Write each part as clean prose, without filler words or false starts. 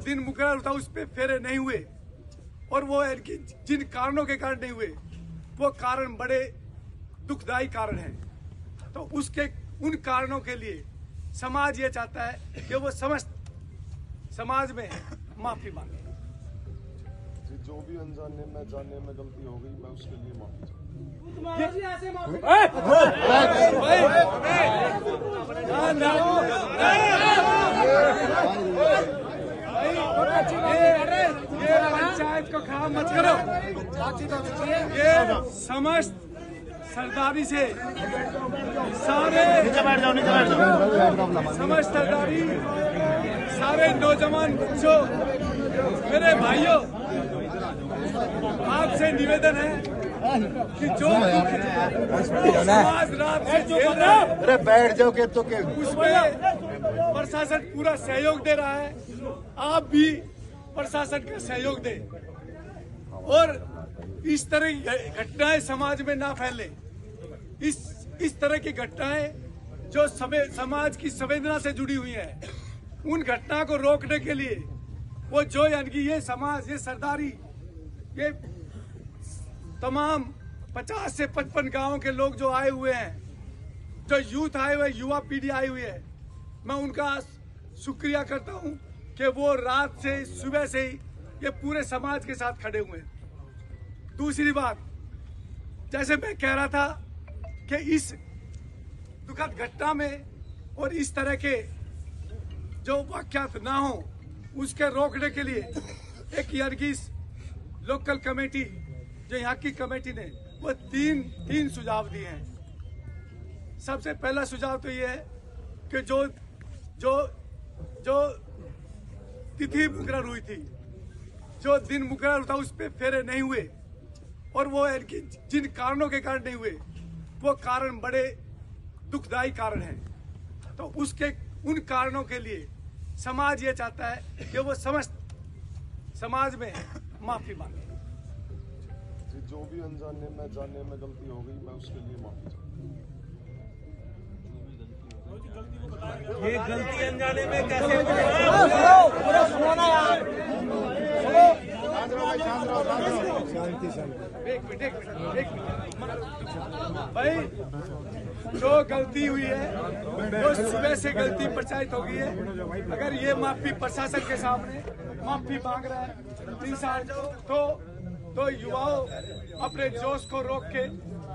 दिन मुकर्रर था उस पर फेरे नहीं हुए और वो जिन कारणों के कारण नहीं हुए वो कारण बड़े दुखदायी कारण हैं। तो उसके उन कारणों के लिए समाज ये चाहता है कि वो समस्त समाज में माफी मांगे। जो भी अनजाने में जाने में गलती हो गई मैं उसके लिए माफी ये पंचायत को खराब मत करो। ये समस्त सरदारी से सारे समस्त सरदारी सारे नौजवान बच्चों मेरे भाइयों आपसे निवेदन है कि जो समाज रात से झेल रहा है अरे बैठ जाओ के तो के उसमें प्रशासन पूरा सहयोग दे रहा है। आप भी प्रशासन का सहयोग दें और इस तरह की घटनाएं समाज में ना फैले। इस तरह की घटनाएं जो समाज की संवेदना से जुड़ी हुई है उन घटना को रोकने के लिए वो जो यानी कि ये समाज ये सरदारी ये तमाम 50 से 55 गांवों के लोग जो आए हुए हैं जो यूथ आए हुए युवा पीढ़ी आई हुई है मैं उनका शुक्रिया करता हूं कि वो रात से सुबह से ही ये पूरे समाज के साथ खड़े हुए हैं। दूसरी बात जैसे मैं कह रहा था कि इस दुखद घटना में और इस तरह के जो वाकयात ना हो उसके रोकने के लिए एक यर्गिस लोकल कमेटी जो यहाँ की कमेटी ने वो तीन सुझाव दिए हैं। सबसे पहला सुझाव तो ये है कि जो जो जो तिथि मुकर्रर हुई थी जो दिन मुकर्रर था उस पर फेरे नहीं हुए और वो जिन कारणों के कारण नहीं हुए वो कारण बड़े दुखदायी कारण हैं। तो उसके उन कारणों के लिए समाज ये चाहता है कि वो समस्त समाज में माफी मांगे। जो भी अनजाने में जाने में गलती हो गई मैं उसके लिए माफी ये गलती अनजाने में कैसे एक मिनट भाई जो गलती हुई है वो सुबह से गलती पंचायत हो गई है। अगर ये माफी प्रशासन के सामने माफी मांग रहा है 3 साल तो युवाओं अपने जोश को रोक के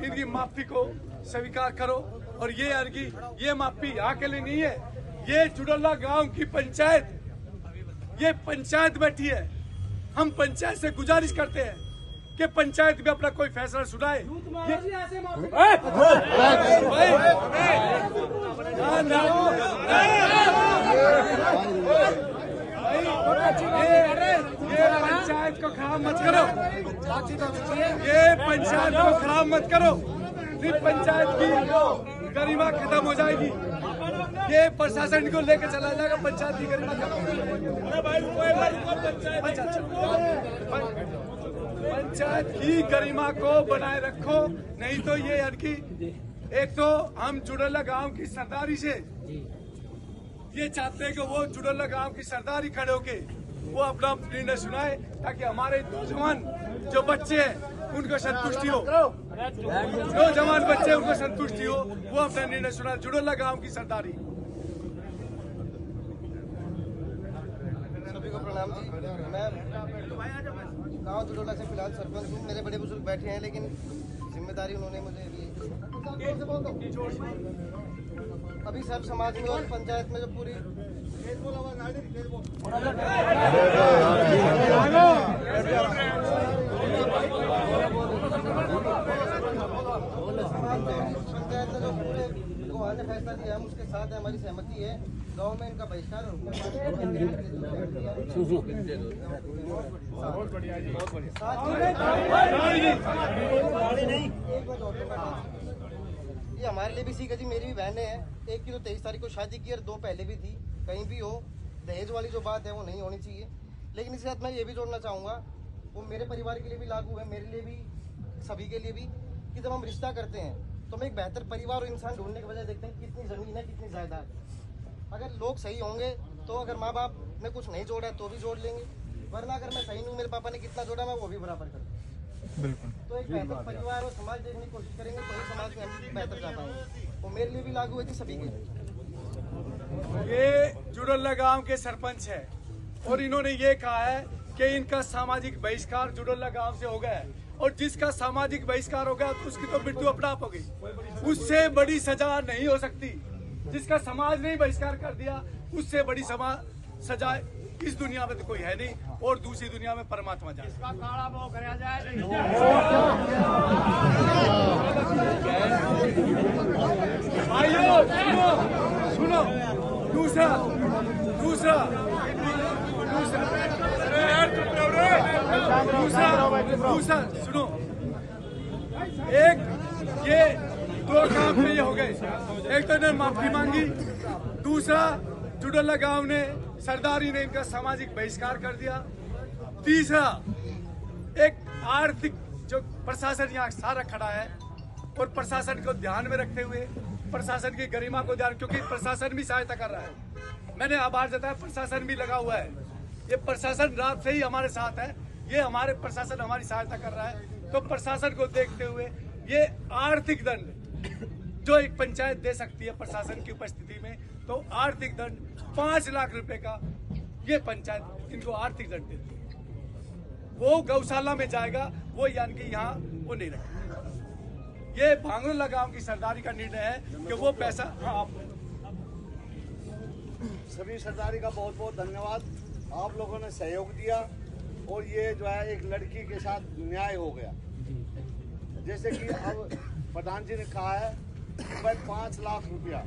इनकी माफी को स्वीकार करो। और ये माफी यहाँ के लिए नहीं है, ये जुड़ला गांव की पंचायत ये पंचायत बैठी है। हम पंचायत से गुजारिश करते हैं कि पंचायत भी अपना कोई फैसला सुनाए। ये पंचायत को खराब मत करो। ये पंचायत को खराब मत करो। फिर पंचायत की गरिमा खत्म हो जाएगी। ये प्रशासन को लेकर चला जाएगा, पंचायत की गरिमा खत्म हो जाएगी। पंचायत की गरिमा को बनाए रखो, नहीं तो ये एक तो हम जुड़ला गांव की सरदारी से ये चाहते हैं कि वो जुड़ला गांव की सरदारी खड़े होके वो अपना निर्णय सुनाए ताकि हमारे नौजवान जो बच्चे हैं उनको संतुष्टि हो, नौजवान बच्चे उनको संतुष्टि हो, वो अपना निर्णय सुनाए। जुड़ला गांव की सरदारी। सभी को प्रणाम जी। मैं गाँव जुड़ोला से फिलहाल सरपंच हूँ। मेरे बड़े बुजुर्ग बैठे हैं लेकिन जिम्मेदारी उन्होंने मुझे दी। अभी सब समाज में और पंचायत में जो पूरी पंचायत में जो पूरे गोहान ने फैसला दिया हम उसके साथ है, हमारी सहमति है। गाँव में इनका बहिष्कार ये हमारे लिए भी सीखा जी। मेरी भी बहनें हैं, एक की तो 23 तारीख को शादी की और 2 पहले भी थी। कहीं भी हो दहेज वाली जो बात है वो नहीं होनी चाहिए। लेकिन इसके साथ मैं ये भी जोड़ना चाहूँगा, वो मेरे परिवार के लिए भी लागू है, मेरे लिए भी, सभी के लिए भी, कि जब हम रिश्ता करते हैं तो हम एक बेहतर परिवार और इंसान ढूंढने के बजाय देखते हैं कितनी ज़मीन है कितनी जायदाद। अगर लोग सही होंगे तो अगर माँ बाप ने कुछ नहीं जोड़ा है तो भी जोड़ लेंगे, वरना अगर मैं सही नहीं हूँ, मेरे पापा ने कितना जोड़ा मैं वो भी बराबर कर दूँ। बिल्कुल। तो एक बेहतर परिवार और समाज देखने की कोशिश करेंगे तो ही समाज में हम बेहतर जा पाएंगे। वो मेरे लिए भी लागू है थी, सभी के लिए। ये जुड़ोल्ला गांव के सरपंच है और इन्होंने ये कहा है कि इनका सामाजिक बहिष्कार जुड़ोल्ला गांव से हो गया है और जिसका सामाजिक बहिष्कार हो गया तो उसकी तो मृत्यु अपना आप हो गई। उससे बड़ी सजा नहीं हो सकती। जिसका समाज ने बहिष्कार कर दिया उससे बड़ी सजा इस दुनिया में तो कोई है नहीं और दूसरी दुनिया में परमात्मा जाए। भाइयों सुनो, दूसरा सुनो, एक ये दो काम में ये हो गए। एक तो इन्होंने माफी मांगी, दूसरा जुड़ोल्ला गांव ने सरदारी ने इनका सामाजिक बहिष्कार कर दिया, तीसरा एक आर्थिक जो प्रशासन यहाँ सारा खड़ा है और प्रशासन को ध्यान में रखते हुए प्रशासन की गरिमा को ध्यान, क्योंकि प्रशासन भी सहायता कर रहा है। मैंने आभार जताया, प्रशासन भी लगा हुआ है। ये प्रशासन रात से ही हमारे साथ है, ये हमारे प्रशासन हमारी सहायता कर रहा है। तो प्रशासन को देखते हुए ये आर्थिक दंड जो एक पंचायत दे सकती है प्रशासन की उपस्थिति में, तो आर्थिक दंड 5 लाख रुपए का ये पंचायत इनको आर्थिक दंड देती है। वो गौशाला में जाएगा, वो यानी कि यहाँ वो नहीं रखेगा। ये भांगरोला गांव की सरदारी का निर्णय है कि वो पैसा सभी सरदारी का बहुत बहुत धन्यवाद। आप लोगों ने सहयोग दिया और ये जो है एक लड़की के साथ न्याय हो गया। जैसे कि अब प्रधान जी ने कहा है 5 लाख रुपया